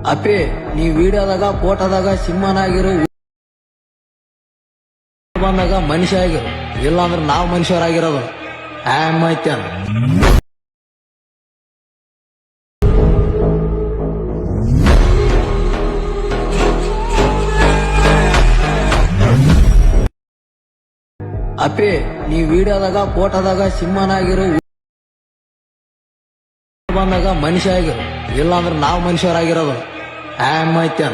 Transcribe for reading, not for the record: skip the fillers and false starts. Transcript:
ಅಪ್ಪಿ ನೀ ವಿಡಿಯೋದಾಗ ಫೋಟೋದಾಗ ಸಿಂಹನಾಗಿರು ಬಂದಾಗ ಮನುಷ್ಯ ಆಗಿರು, ಇಲ್ಲಾಂದ್ರೆ ನಾವು ಮನುಷ್ಯರಾಗಿರೋದು ಐತೆ. ಅಪ್ಪಿ ನೀ ವಿಡಿಯೋದಾಗ ಫೋಟೋದಾಗ ಸಿಂಹನಾಗಿರು ಬಂದಾಗ ಮನುಷ್ಯ ಆಗಿರು, ಇಲ್ಲಾಂದ್ರೆ ನಾವು ಮನುಷ್ಯರಾಗಿರೋದು ಐತೆ.